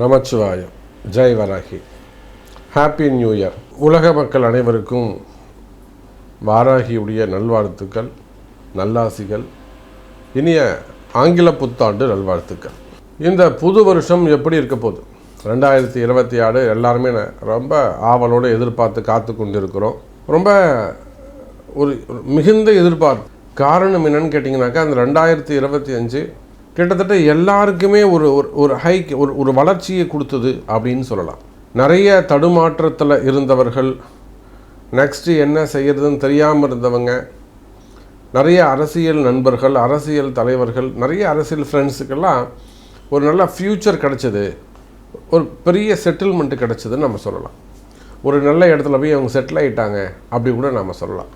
Namachivayam. Jai Varahi. Happy new year. உலக மக்கள் அனைவருக்கும் வாராகியுடைய நல்வாழ்த்துக்கள், நல்லாசிகள், இனிய ஆங்கில புத்தாண்டு நல்வாழ்த்துக்கள். இந்த புது வருஷம் எப்படி இருக்க போகுது? 2026 எல்லாருமே ரொம்ப ஆவலோடு எதிர்பார்த்து காத்து கொண்டிருக்கிறோம். ரொம்ப ஒரு மிகுந்த எதிர்பார்ப்பு. காரணம் என்னன்னு கேட்டிங்கனாக்கா, அந்த 2025 கிட்டத்தட்ட எல்லாருக்குமே ஒரு ஹைக் ஒரு வளர்ச்சியை கொடுத்தது அப்படின்னு சொல்லலாம். நிறைய தடுமாற்றத்தில் இருந்தவர்கள், நெக்ஸ்ட்டு என்ன செய்கிறதுன்னு தெரியாமல் இருந்தவங்க, நிறைய அரசியல் நண்பர்கள், அரசியல் தலைவர்கள், நிறைய அரசியல் ஃப்ரெண்ட்ஸுக்கெல்லாம் ஒரு நல்ல ஃப்யூச்சர் கிடச்சிது, ஒரு பெரிய செட்டில்மெண்ட்டு கிடச்சிதுன்னு நம்ம சொல்லலாம். ஒரு நல்ல இடத்துல போய் அவங்க செட்டில் ஆகிட்டாங்க அப்படி கூட நம்ம சொல்லலாம்.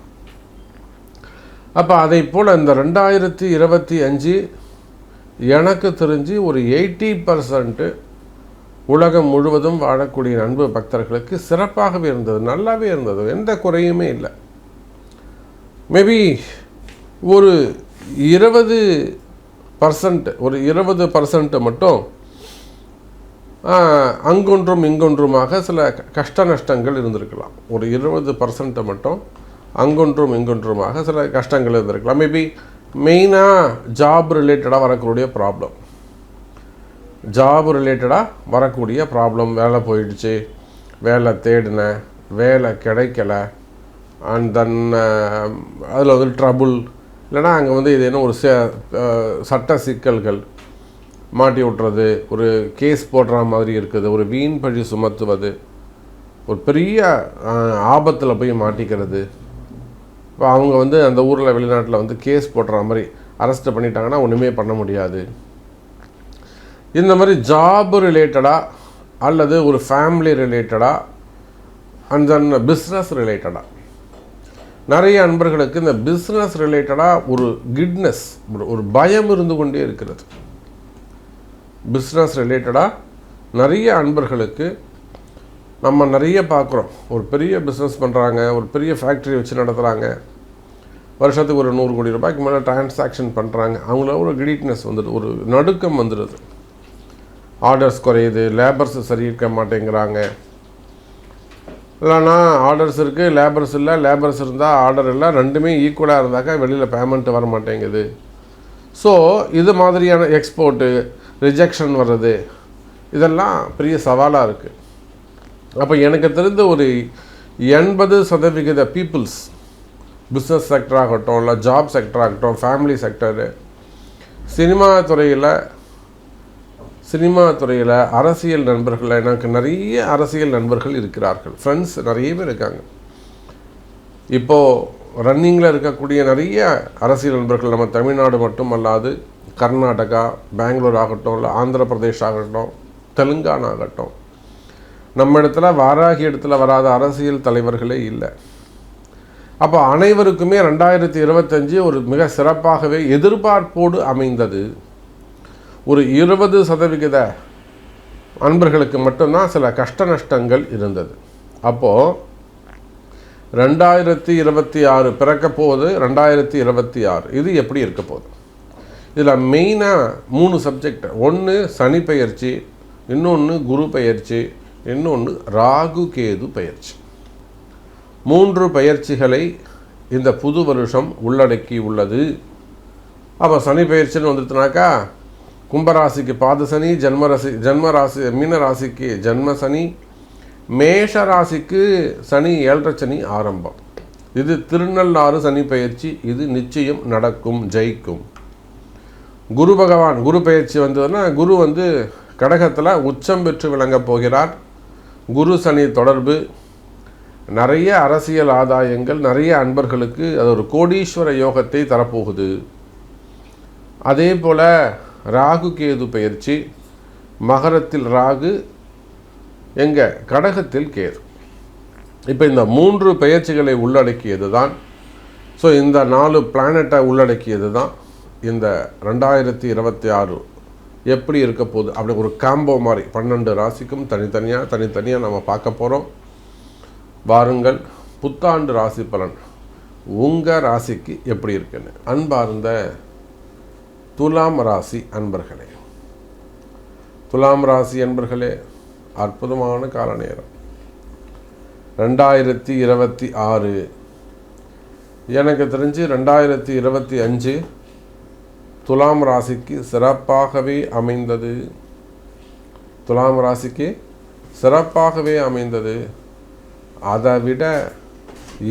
அப்போ அதை போல் இந்த 2025 எனக்கு தெரிஞ்சு ஒரு 80% உலகம் முழுவதும் வாழக்கூடிய அன்பு பக்தர்களுக்கு சிறப்பாகவே இருந்தது, நல்லாவே இருந்தது, எந்த குறையுமே இல்லை. மேபி ஒரு 20% மட்டும் அங்கொன்றும் இங்கொன்றுமாக சில கஷ்ட நஷ்டங்கள் இருந்திருக்கலாம். ஒரு 20% மட்டும் அங்கொன்றும் இங்கொன்றுமாக சில கஷ்டங்கள் இருந்திருக்கலாம். மேபி மெயினாக ஜாப் ரிலேட்டடாக வரக்கூடிய ப்ராப்ளம், வேலை போயிடுச்சு, வேலை தேடினேன், வேலை கிடைக்கல, அண்ட் தென் அதில் வந்து ட்ரபுள், இல்லைனா அங்கே இது என்ன ஒரு சட்ட சிக்கல்கள் மாட்டி விட்டுறது, ஒரு கேஸ் போடுற மாதிரி இருக்குது, ஒரு வீண் பழி சுமத்துவது, ஒரு பெரிய ஆபத்தில் போய் மாட்டிக்கிறது. இப்போ அவங்க அந்த ஊரில் வெளிநாட்டில் கேஸ் போடுற மாதிரி அரெஸ்ட் பண்ணிட்டாங்கன்னா ஒன்றுமே பண்ண முடியாது. இந்த மாதிரி ஜாப் ரிலேட்டடாக அல்லது ஒரு ஃபேமிலி ரிலேட்டடாக அண்ட் தென் பிஸ்னஸ் ரிலேட்டடாக நிறைய அன்பர்களுக்கு இந்த பிஸ்னஸ் ரிலேட்டடாக ஒரு கிட்னஸ், ஒரு பயம் இருந்து கொண்டே இருக்கிறது. பிஸ்னஸ் ரிலேட்டடாக நிறைய அன்பர்களுக்கு நம்ம நிறைய பார்க்குறோம். ஒரு பெரிய பிஸ்னஸ் பண்ணுறாங்க, ஒரு பெரிய ஃபேக்ட்ரி வச்சு நடத்துகிறாங்க, வருஷத்துக்கு ஒரு 100 கோடி ரூபாய்க்கு மேலே டிரான்சாக்ஷன் பண்ணுறாங்க. அவங்கள ஒரு கிரீட்னஸ் வந்துடுது, ஒரு நடுக்கம் வந்துடுது. ஆர்டர்ஸ் குறையுது, லேபர்ஸ் சரி இருக்க மாட்டேங்கிறாங்க, இல்லைனா ஆர்டர்ஸ் இருக்குது லேபர்ஸ் இல்லை, லேபர்ஸ் இருந்தால் ஆர்டர் இல்லை, ரெண்டுமே ஈக்குவலாக இருந்தாக்கா வெளியில் பேமெண்ட் வர மாட்டேங்குது. ஸோ இது மாதிரியான எக்ஸ்போர்ட்டு ரிஜெக்ஷன் வர்றது, இதெல்லாம் பெரிய சவாலாக இருக்குது. அப்போ எனக்கு தெரிந்த ஒரு 80% பீப்புள்ஸ், பிஸ்னஸ் செக்டராகட்டும், இல்லை ஜாப் செக்டராகட்டும், ஃபேமிலி செக்டரு, சினிமா துறையில் அரசியல் நண்பர்கள், எனக்கு நிறைய அரசியல் நண்பர்கள் இருக்கிறார்கள், ஃப்ரெண்ட்ஸ் நிறைய பேர் இருக்காங்க. இப்போது ரன்னிங்கில் இருக்கக்கூடிய நிறைய அரசியல் நண்பர்கள் நம்ம தமிழ்நாடு மட்டும் அல்லாது கர்நாடகா, பெங்களூர் ஆகட்டும், இல்லை ஆந்திர பிரதேஷ் ஆகட்டும், தெலுங்கானா ஆகட்டும், நம்ம இடத்துல வாராகி இடத்துல வராத அரசியல் தலைவர்களே இல்லை. அப்போ அனைவருக்குமே 2025 ஒரு மிக சிறப்பாகவே எதிர்பார்ப்போடு அமைந்தது. ஒரு 20% அன்பர்களுக்கு மட்டும்தான் சில கஷ்ட நஷ்டங்கள் இருந்தது. அப்போது 2026 பிறக்க போகுது. 2026 இது எப்படி இருக்க போகுது? இதில் மெயினாக 3 சப்ஜெக்ட். ஒன்று சனி பெயர்ச்சி, இன்னொன்று குரு பெயர்ச்சி, இன்னொன்று ராகு கேது பெயர்ச்சி. 3 பெயர்ச்சிகளை இந்த புது வருஷம் உள்ளடக்கி உள்ளது. அப்போ சனி பெயர்ச்சின்னு வந்துட்டுனாக்கா, கும்பராசிக்கு பாத சனி, ஜன்மராசி மீன ராசிக்கு ஜன்ம சனி, மேஷ ராசிக்கு சனி 7.5 சனி ஆரம்பம். இது திருநள்ளாறு சனி பெயர்ச்சி, இது நிச்சயம் நடக்கும், ஜெயிக்கும். குரு பகவான் குரு பெயர்ச்சி வந்ததுன்னா, குரு கடகத்தில் உச்சம் பெற்று விளங்கப் போகிறார். குரு சனி தொடர்பு, நிறைய அரசியல் ஆதாயங்கள், நிறைய அன்பர்களுக்கு அது ஒரு கோடீஸ்வர யோகத்தை தரப்போகுது. அதே போல் ராகு கேது பெயர்ச்சி, மகரத்தில் ராகு, எங்கே கடகத்தில் கேது. இப்போ இந்த 3 பெயர்ச்சிகளை உள்ளடக்கியது தான், ஸோ இந்த 4 பிளானட்டை உள்ளடக்கியது தான் இந்த 2026 எப்படி இருக்க போகுது. அப்படி ஒரு காம்போ மாதிரி 12 ராசிக்கும் தனித்தனியாக நம்ம பார்க்க போகிறோம். வாருங்கள், புத்தாண்டு ராசி பலன் உங்கள் ராசிக்கு எப்படி இருக்குன்னு. அன்பார்ந்த துலாம் ராசி அன்பர்களே, துலாம் ராசி என்பர்களே, அற்புதமான கால நேரம் 2026. எனக்கு தெரிஞ்சு 2025 துலாம் ராசிக்கு சிறப்பாகவே அமைந்தது. துலாம் ராசிக்கு சிறப்பாகவே அமைந்தது. அதை விட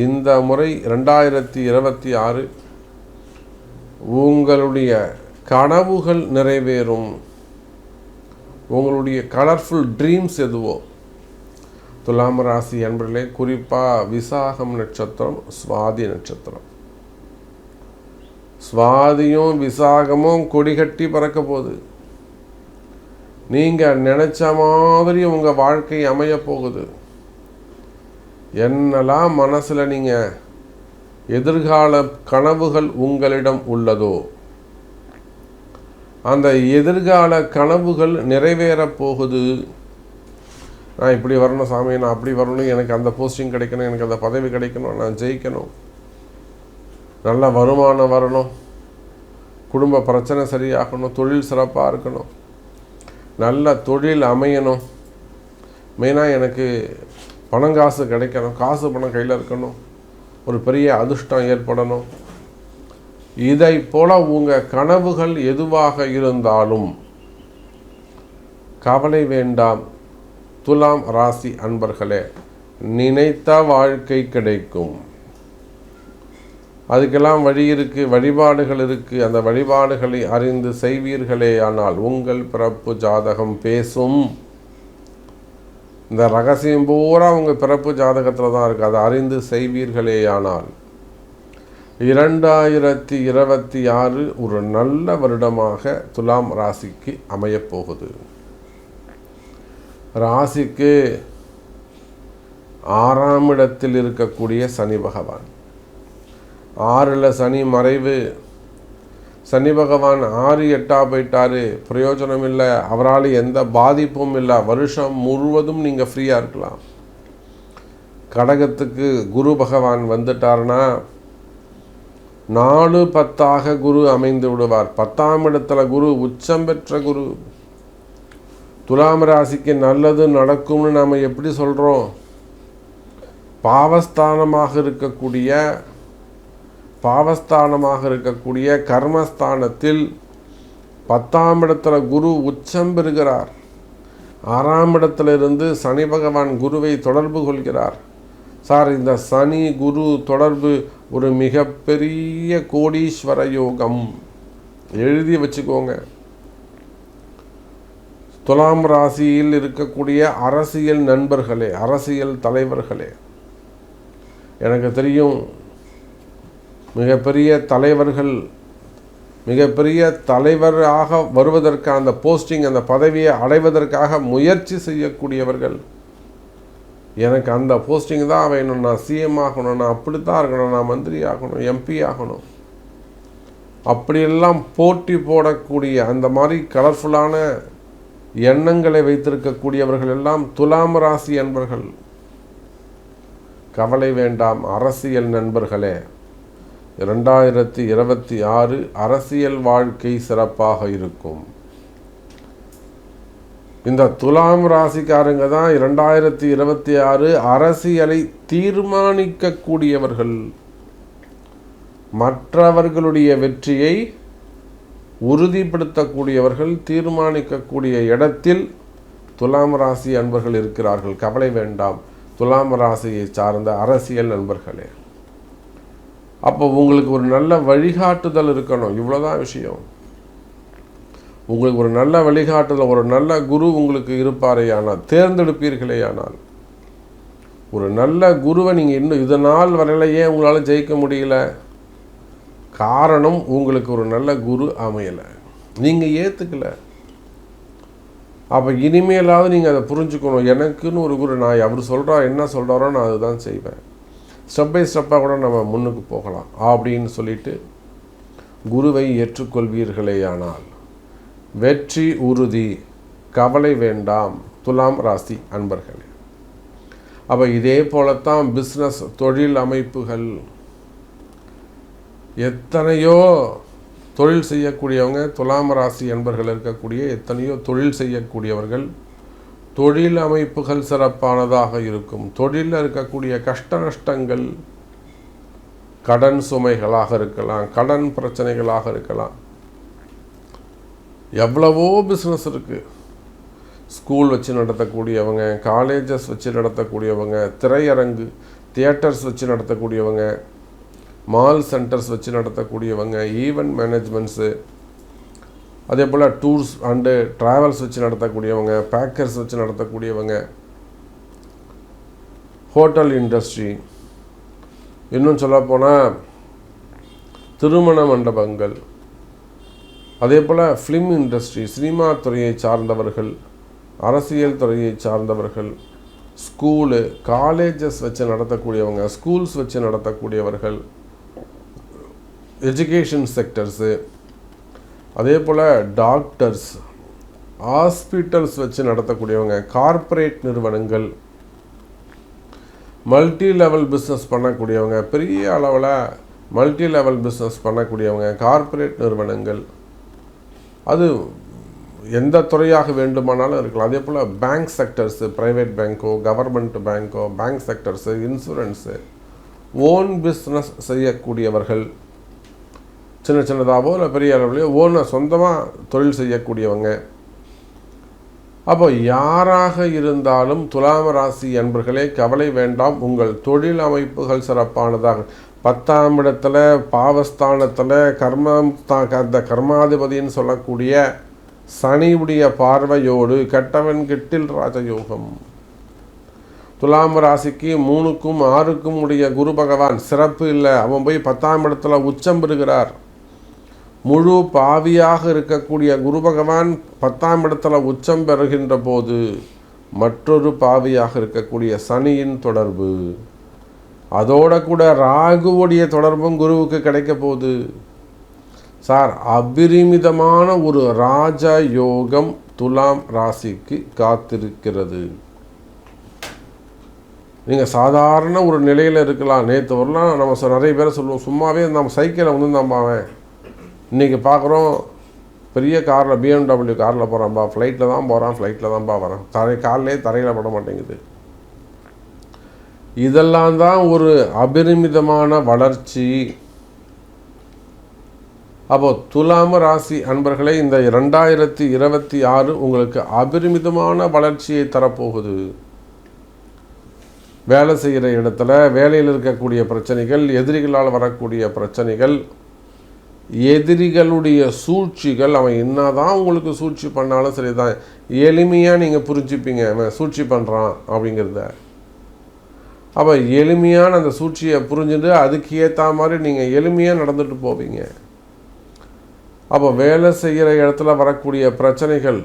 இந்த முறை 2026 உங்களுடைய கனவுகள் நிறைவேறும். உங்களுடைய கலர்ஃபுல் ட்ரீம்ஸ் எதுவோ, துலாம் ராசி என்பர்களே, குறிப்பாக விசாகம் நட்சத்திரம், சுவாதி நட்சத்திரம், சுவாதியும் விசாகமும் கொடிகட்டி பறக்க போகுது. நீங்கள் நினச்ச மாதிரி உங்கள் வாழ்க்கை அமைய போகுது. என்னெல்லாம் மனசில் நீங்கள் எதிர்கால கனவுகள் உங்களிடம் உள்ளதோ, அந்த எதிர்கால கனவுகள் நிறைவேறப் போகுது. நான் இப்படி வரணும் சாமி, நான் அப்படி வரணும், எனக்கு அந்த போஸ்டிங் கிடைக்கணும், எனக்கு அந்த பதவி கிடைக்கணும், நான் ஜெயிக்கணும், நல்ல வருமானம் வரணும், குடும்ப பிரச்சனை சரியாகணும், தொழில் சிறப்பாக இருக்கணும், நல்ல தொழில் அமையணும், மெயினாக எனக்கு பணங்காசு கிடைக்கணும், காசு பணம் கையில் இருக்கணும், ஒரு பெரிய அதிர்ஷ்டம் ஏற்படணும். இதை போல உங்கள் கனவுகள் எதுவாக இருந்தாலும் கவலை வேண்டாம் துலாம் ராசி அன்பர்களே, நினைத்த வாழ்க்கை கிடைக்கும். அதுக்கெல்லாம் வழி இருக்குது, வழிபாடுகள் இருக்குது. அந்த வழிபாடுகளை அறிந்து செய்வீர்களே ஆனால் உங்கள் பிறப்பு ஜாதகம் பேசும். இந்த ரகசியம் பூரா உங்கள் பிறப்பு ஜாதகத்தில் தான் இருக்குது. அதை அறிந்து செய்வீர்களே ஆனால் 2026 ஒரு நல்ல வருடமாக துலாம் ராசிக்கு அமையப்போகுது. ராசிக்கு 6ஆம் இடத்தில் இருக்கக்கூடிய சனி பகவான், 6ல் சனி மறைவு. சனி பகவான் 6, 8 போயிட்டாரு, பிரயோஜனம் இல்லை, அவரால் எந்த பாதிப்பும் இல்லை, வருஷம் முழுவதும் நீங்கள் ஃப்ரீயாக இருக்கலாம். கடகத்துக்கு குரு பகவான் வந்துட்டார்னா 4, 10 குரு அமைந்து விடுவார். 10ஆம் இடத்துல குரு, உச்சம் பெற்ற குரு. துலாம் ராசிக்கு நல்லது நடக்கும்னு நாம் எப்படி சொல்கிறோம்? பாவஸ்தானமாக இருக்கக்கூடிய கர்மஸ்தானத்தில் 10ஆம் இடத்துல குரு உச்சம் பெறுகிறார். 6ஆம் இடத்துல இருந்து சனி பகவான் குருவை தொடர்பு கொள்கிறார். சார், இந்த சனி குரு தொடர்பு ஒரு மிகப்பெரிய கோடீஸ்வர யோகம். எழுதி வச்சுக்கோங்க. துலாம் ராசியில் இருக்கக்கூடிய அரசியல் நண்பர்களே, அரசியல் தலைவர்களே, எனக்கு தெரியும் மிகப்பெரிய தலைவராக வருவதற்கு, அந்த போஸ்டிங், அந்த பதவியை அடைவதற்காக முயற்சி செய்யக்கூடியவர்கள். எனக்கு அந்த போஸ்டிங் தான் வேணும், நான் சிஎம் ஆகணும், நான் அப்படித்தான் இருக்கணும், நான் மந்திரி ஆகணும், எம்பி ஆகணும், அப்படியெல்லாம் போட்டி போடக்கூடிய அந்த மாதிரி கலர்ஃபுல்லான எண்ணங்களை வைத்திருக்கக்கூடியவர்கள் எல்லாம் துலாம் ராசி என்பர்கள். கவலை வேண்டாம் அரசியல் நண்பர்களே, 2026 அரசியல் வாழ்க்கை சிறப்பாக இருக்கும். இந்த துலாம் ராசிக்காரங்க தான் 2026 அரசியலை தீர்மானிக்கக்கூடியவர்கள். மற்றவர்களுடைய வெற்றியை உறுதிப்படுத்தக்கூடியவர்கள், தீர்மானிக்கக்கூடிய இடத்தில் துலாம் ராசி அன்பர்கள் இருக்கிறார்கள். கவலை வேண்டாம் துலாம் ராசியை சார்ந்த அரசியல் நண்பர்களே. அப்போ உங்களுக்கு ஒரு நல்ல வழிகாட்டுதல் இருக்கணும். இவ்வளோதான் விஷயம். உங்களுக்கு ஒரு நல்ல வழிகாட்டுதல், ஒரு நல்ல குரு உங்களுக்கு இருப்பாரே ஆனால், தேர்ந்தெடுப்பீர்களே ஆனால், ஒரு நல்ல குருவை நீங்கள் இன்னும் இது நாள் வரையிலேயே உங்களால் ஜெயிக்க முடியல. காரணம், உங்களுக்கு ஒரு நல்ல குரு அமையலை, நீங்கள் ஏற்றுக்கலை. அப்போ இனிமேலாவது நீங்கள் அதை புரிஞ்சுக்கணும். எனக்குன்னு ஒரு குரு, நான் அவர் சொல்கிறார், என்ன சொல்கிறாரோ நான் அதுதான் செய்வேன், ஸ்டெப் பை ஸ்டெப்பாக கூட நம்ம முன்னுக்கு போகலாம் அப்படின்னு சொல்லிட்டு குருவை ஏற்றுக்கொள்வீர்களே ஆனால் வெற்றி உறுதி. கவலை வேண்டாம் துலாம் ராசி அன்பர்களே. அப்போ இதே போலத்தான் பிஸ்னஸ், தொழில் அமைப்புகள், எத்தனையோ தொழில் செய்யக்கூடியவங்க, துலாம் ராசி என்பர்கள் இருக்கக்கூடிய எத்தனையோ தொழில் செய்யக்கூடியவர்கள், தொழில் அமைப்புகள் சிறப்பானதாக இருக்கும். தொழிலில் இருக்கக்கூடிய கஷ்ட நஷ்டங்கள், கடன் சுமைகளாக இருக்கலாம், கடன் பிரச்சனைகளாக இருக்கலாம். எவ்வளவோ பிஸ்னஸ் இருக்குது. ஸ்கூல் வச்சு நடத்தக்கூடியவங்க, காலேஜஸ் வச்சு நடத்தக்கூடியவங்க, திரையரங்கு தியேட்டர்ஸ் வச்சு நடத்தக்கூடியவங்க, மால் சென்டர்ஸ் வச்சு நடத்தக்கூடியவங்க, ஈவெண்ட் மேனேஜ்மெண்ட்ஸு, அதே போல் டூர்ஸ் அண்டு ட்ராவல்ஸ் வச்சு நடத்தக்கூடியவங்க, பேக்கர்ஸ் வச்சு நடத்தக்கூடியவங்க, ஹோட்டல் இண்டஸ்ட்ரி, இன்னும் சொல்லப்போனால் திருமண மண்டபங்கள், அதே போல் ஃபிலிம் இண்டஸ்ட்ரி, சினிமா துறையை சார்ந்தவர்கள், அரசியல் துறையை சார்ந்தவர்கள், ஸ்கூலு காலேஜஸ் வச்சு நடத்தக்கூடியவங்க, ஸ்கூல்ஸ் வச்சு நடத்தக்கூடியவர்கள், எஜுகேஷன் செக்டர்ஸு, அதே போல் டாக்டர்ஸ், ஹாஸ்பிட்டல்ஸ் வச்சு நடத்தக்கூடியவங்க, கார்ப்பரேட் நிறுவனங்கள், மல்டி லெவல் பிஸ்னஸ் பண்ணக்கூடியவங்க, பெரிய அளவில் மல்டி லெவல் பிஸ்னஸ் பண்ணக்கூடியவங்க, கார்ப்பரேட் நிறுவனங்கள், அது எந்த துறையாக வேண்டுமானாலும் இருக்கலாம். அதே போல் பேங்க் செக்டர்ஸு, ப்ரைவேட் பேங்க்கோ, கவர்மெண்ட் பேங்க்கோ, bank sectors, insurance, own business செய்யக்கூடியவர்கள், சின்ன சின்னதாகவோ இல்லை பெரிய அளவுலையோ ஓனாக சொந்தமாக தொழில் செய்யக்கூடியவங்க. அப்போ யாராக இருந்தாலும் துலாம் ராசி என்பர்களே கவலை வேண்டாம். உங்கள் தொழில் அமைப்புகள் சிறப்பானதாக 10ஆம் இடத்துல பாவஸ்தானத்தில் அந்த கர்மாதிபதின்னு சொல்லக்கூடிய சனியுடைய பார்வையோடு கெட்டவன் கெட்டில் ராஜயோகம். துலாம் ராசிக்கு 3க்கும் 6க்கும் உடைய குரு பகவான் சிறப்பு இல்லை. அவன் போய் 10ஆம் இடத்துல உச்சம் பெறுகிறார். முழு பாவியாக இருக்கக்கூடிய குரு பகவான் 10ஆம் இடத்துல உச்சம் பெறுகின்ற போது மற்றொரு பாவியாக இருக்கக்கூடிய சனியின் தொடர்பு, அதோட கூட ராகுவுடைய தொடர்பும் குருவுக்கு கிடைக்க போகுது. சார், அபரிமிதமான ஒரு ராஜ யோகம் துலாம் ராசிக்கு காத்திருக்கிறது. நீங்கள் சாதாரண ஒரு நிலையில் இருக்கலாம். நேற்று வரலாம் நம்ம நிறைய பேர் சொல்லுவோம், சும்மாவே நம்ம சைக்கிளை வந்து நம்பாவேன், இன்றைக்கி பார்க்குறோம் பெரிய காரில் BMW காரில் போகிறான்பா, ஃப்ளைட்டில் தான் போகிறான், ஃப்ளைட்டில் தான்ப்பா வரான், காலிலே தரையில் பட மாட்டேங்குது. இதெல்லாம் தான் ஒரு அபரிமிதமான வளர்ச்சி. அப்போ துலாம் ராசி அன்பர்களே, இந்த 2026 உங்களுக்கு அபரிமிதமான வளர்ச்சியை தரப்போகுது. வேலை செய்கிற இடத்துல வேலையில் இருக்கக்கூடிய பிரச்சனைகள், எதிரிகளால் வரக்கூடிய பிரச்சனைகள், எதிரிகளுடைய சூழ்ச்சிகள், அவன் என்னதான் உங்களுக்கு சூழ்ச்சி பண்ணாலும் சரிதான், எளிமையாக நீங்கள் புரிஞ்சுப்பீங்க அவன் சூழ்ச்சி பண்ணுறான் அப்படிங்கிறத. அப்போ எளிமையான அந்த சூழ்ச்சியை புரிஞ்சுட்டு அதுக்கு ஏற்ற மாதிரி நீங்கள் எளிமையாக நடந்துட்டு போவீங்க. அப்போ வேலை செய்கிற இடத்துல வரக்கூடிய பிரச்சனைகள்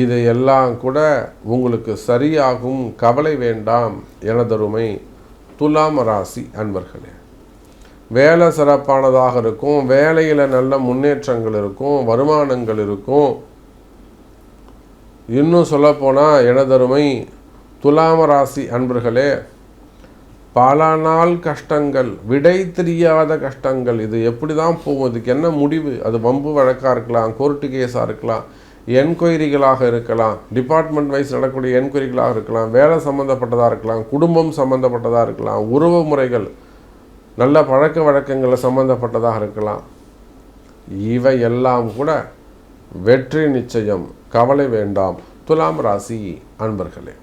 இதையெல்லாம் கூட உங்களுக்கு சரியாகும். கவலை வேண்டாம் எனதருமை துலாம் ராசி அன்பர்களே. வேலை சிறப்பானதாக இருக்கும், வேலையில் நல்ல முன்னேற்றங்கள் இருக்கும், வருமானங்கள் இருக்கும். இன்னும் சொல்லப்போனால் எனதருமை துலாம் ராசி அன்பர்களே, பல நாள் கஷ்டங்கள், விடை தெரியாத கஷ்டங்கள், இது எப்படி தான் போகும், இதுக்கு என்ன முடிவு, அது வம்பு வழக்காக இருக்கலாம், கோர்ட்டு கேஸாக இருக்கலாம், என்கொயரிகளாக இருக்கலாம், டிபார்ட்மெண்ட் வைஸ் நடக்கக்கூடிய என்கொயரிகளாக இருக்கலாம், வேலை சம்மந்தப்பட்டதாக இருக்கலாம், குடும்பம் சம்மந்தப்பட்டதாக இருக்கலாம், உறவு முறைகள், நல்ல பழக்க வழக்கங்களை சம்மந்தப்பட்டதாக இருக்கலாம். இவையெல்லாம் கூட வெற்றி நிச்சயம். கவலை வேண்டாம் துலாம் ராசி அன்பர்களே.